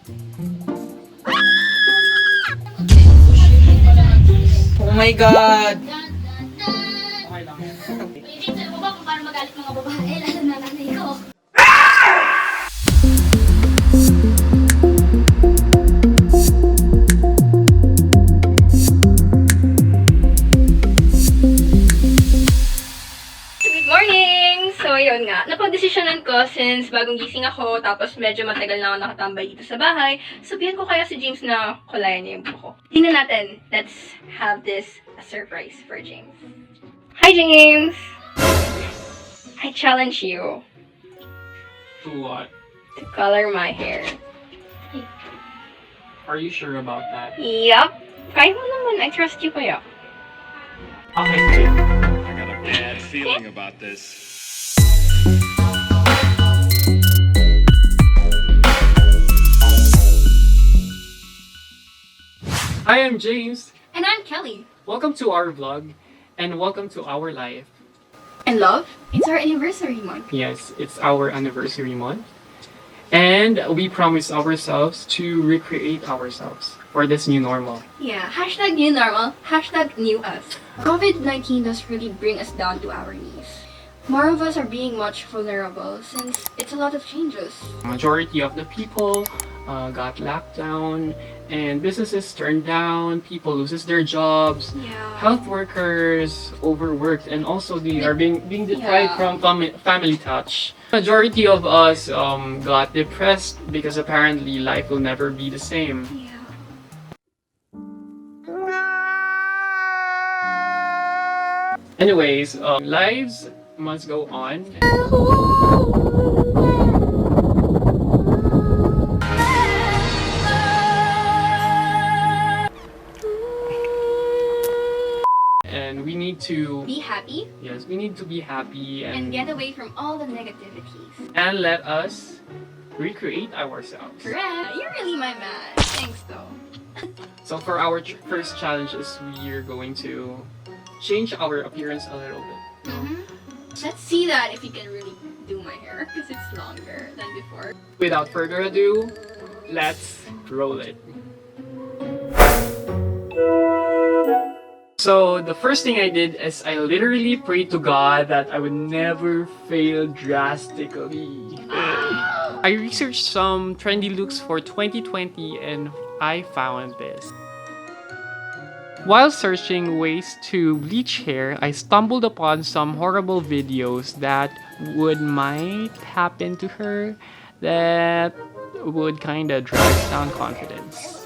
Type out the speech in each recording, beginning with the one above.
Oh my God! Okay lang yan. Iisip mo ba kung paano magalit mga babae, lalo na nanay ko? Good morning! So, yun nga. Napag-desisyonan ko since bagong gising ako, tapos medyo matagal na ako nakatambay dito sa bahay. Sabihan ko kaya si James na kulayan niya yung buko. Tingnan natin. Let's have this a surprise for James. Hi, James! I challenge you To what? to color my hair. Are you sure about that? Yup. Kaya mo naman. I trust you kaya. Okay, great. I got a bad feeling about this. Hi, I'm James. And I'm Kelly. Welcome to our vlog and welcome to our life. And love, it's our anniversary month. Yes, it's our anniversary month. And we promise ourselves to recreate ourselves for this new normal. Yeah, hashtag new normal, hashtag new us. COVID-19 does really bring us down to our knees. More of us are being much vulnerable since it's a lot of changes. Majority of the people got locked down and businesses turned down, people loses their jobs, Yeah. health workers overworked, and also they are being deprived Yeah. from family touch. Majority of us got depressed because apparently life will never be the same. Yeah. Anyways, lives must go on. And we need to, Be happy yes, we need to be happy and get away from all the negativities. and let us recreate ourselves. Correct. You're really my man. Thanks though. So for our first challenge is we are going to change our appearance a little bit. Let's see that if you can really do my hair because it's longer than before. Without further ado, let's roll it. So the first thing I did is I literally prayed to God that I would never fail drastically. I researched some trendy looks for 2020 and I found this. While searching ways to bleach hair, I stumbled upon some horrible videos that might happen to her that would kinda drag down confidence.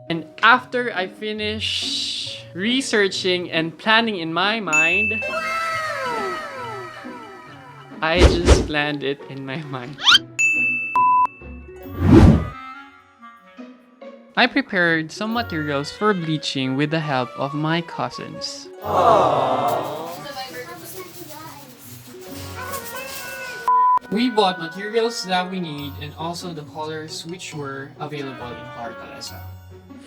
And after I finish researching and planning in my mind, I just planned it in my mind. I prepared some materials for bleaching with the help of my cousins. We bought materials that we need and also the colors which were available in Hortaleza.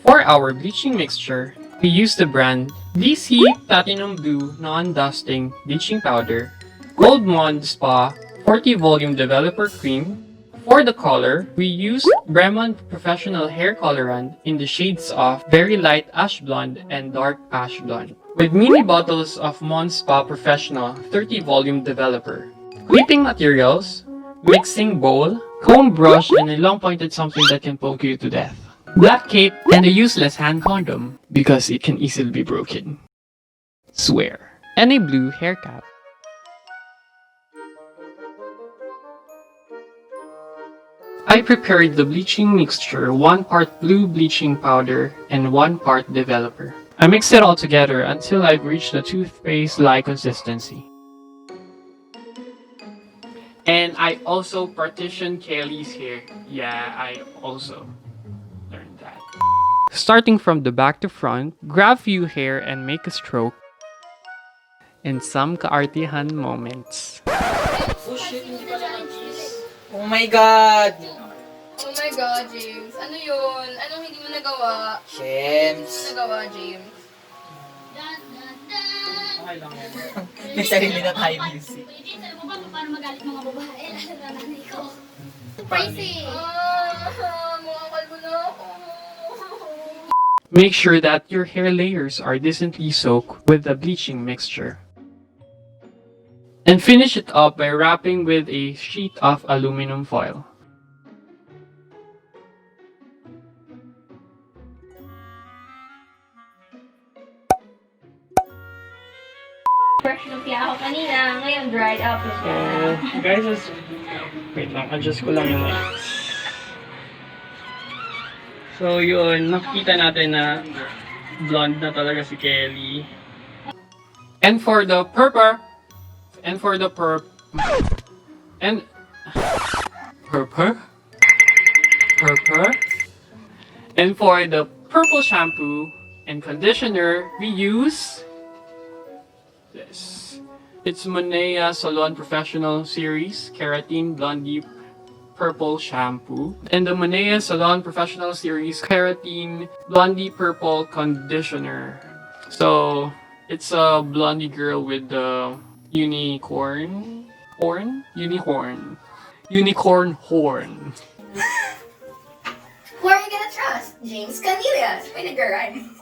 For our bleaching mixture, we used the brand Bleacy Platinum Blue Non-Dusting Bleaching Powder, Goldmon Spa 40 Volume Developer Cream. For the color, we used Bremod Professional Hair Colourant in the shades of Very Light Ash Blonde and Dark Ash Blonde, with mini bottles of Mon Spa Professional 30 Volume Developer. Clipping materials, mixing bowl, comb brush, and a long pointed something that can poke you to death. Black cape and a useless hand condom because it can easily be broken. Swear. And a blue hair cap. I prepared the bleaching mixture, 1 part blue bleaching powder and 1 part developer. I mixed it all together until I've reached the toothpaste-like consistency. And I also partitioned Kelly's hair. Yeah, I also learned that. Starting from the back to front, grab few hair and make a stroke. And some kaartihan moments. Oh shit, hindi pala nag-kiss. Oh my God! Oh my God, James. Ano yun? Anong hindi mo nagawa? Shems. Ano nagawa, James? Okay lang yan. May sarili na tayo music. Iisip mo ba kung paano paano magalit mga babae, lalo na nanay ko. Crazy! Mga kalbo na ako. Make sure that your hair layers are decently soaked with the bleaching mixture. And finish it up by wrapping with a sheet of aluminum foil. Fresh look ako kanina, ngayon dried up na siya. Guys, wait lang, adjust ko lang yung lights. So yun, nakikita natin na blonde na talaga si Kelly. And for the purple, and for the purple, and for the purple shampoo and conditioner, we use this. It's Monea Salon Professional Series Keratin Blondie Purple Shampoo and the Monea Salon Professional Series Keratin Blondie Purple Conditioner. So it's a blondie girl with the unicorn horn. Who are you gonna trust? James Canillas. May nag-rhyme.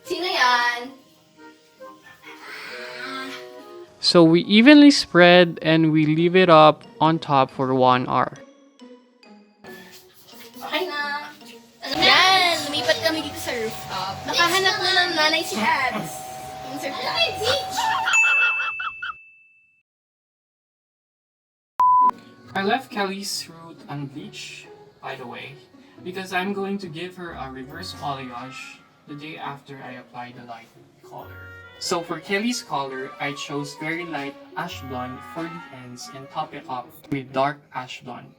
Sino yan? So we evenly spread and we leave it up on top for 1 hour. Okay na. Yan! Lumipat kami dito sa rooftop. Nakahanap na ng nanay si Ats. Yung surprise. I left Kelly's root unbleached, by the way, because I'm going to give her a reverse balayage the day after I apply the light color. So for Kelly's color, I chose very light ash blonde for the ends and top it up with dark ash blonde.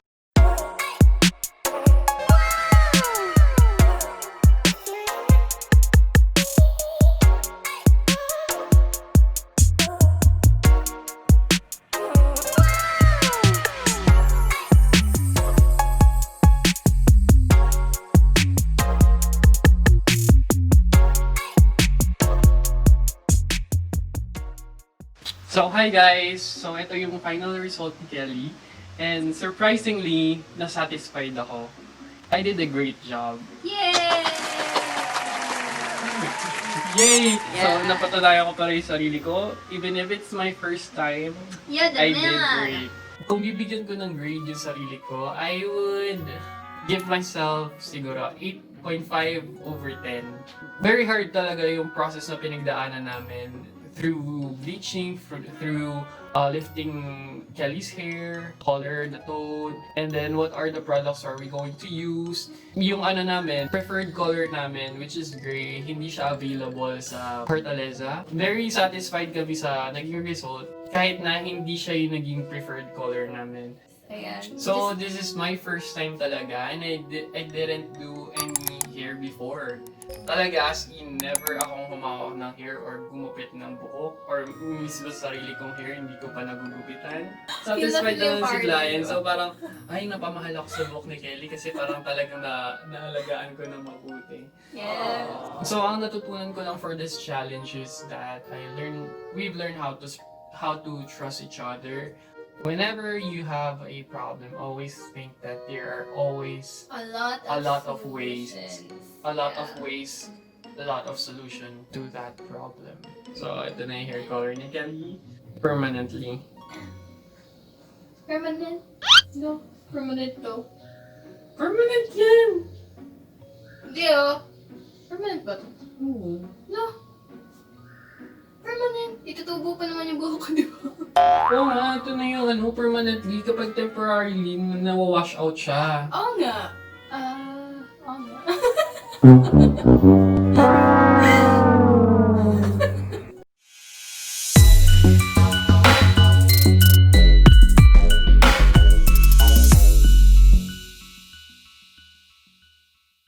So hi guys! So ito yung final result ni Kelly. And surprisingly, nasatisfied ako. I did a great job. Yay! Yay! So napatunayan ko pa rin yung sarili ko. Even if it's my first time, Yeah, I did great. Kung bibigyan ko ng grade yung sarili ko, I would give myself siguro 8.5 over 10. Very hard talaga yung process na pinagdaanan namin. Through bleaching, through lifting Kelly's hair, color the tone, and then what are the products are we going to use. Yung ano namin, preferred color namin, which is gray, hindi siya available sa Hortaleza. Very satisfied kami sa naging result, kahit na hindi siya yung naging preferred color namin. Ayan. So this is my first time talaga, and I didn't do any hair before. Talaga, as in, never akong humawak ng hair or gumupit ng buhok or mismo sa sarili kong hair, hindi ko pa nagugupitan. Satisfied naman si client. So parang, ay, napamahal ako sa buhok ni Kelly kasi parang talagang naalagaan ko na mabuti. Yeah. So ang natutunan ko lang for this challenge is that we've learned how to trust each other. Whenever you have a problem, always think that there are always A lot of ways, a lot of solution to that problem. So ito na yung hair color ni Kelly. Permanently. Permanent? No. Permanent to. Permanent yan! Hindi oh. Permanent ba to? Oo. No. Permanent. Itutubo pa naman yung buhok ko, di ba? Oo nga, ito na yung permanently kapag temporarily nawawash out siya. Oo nga. Oo nga.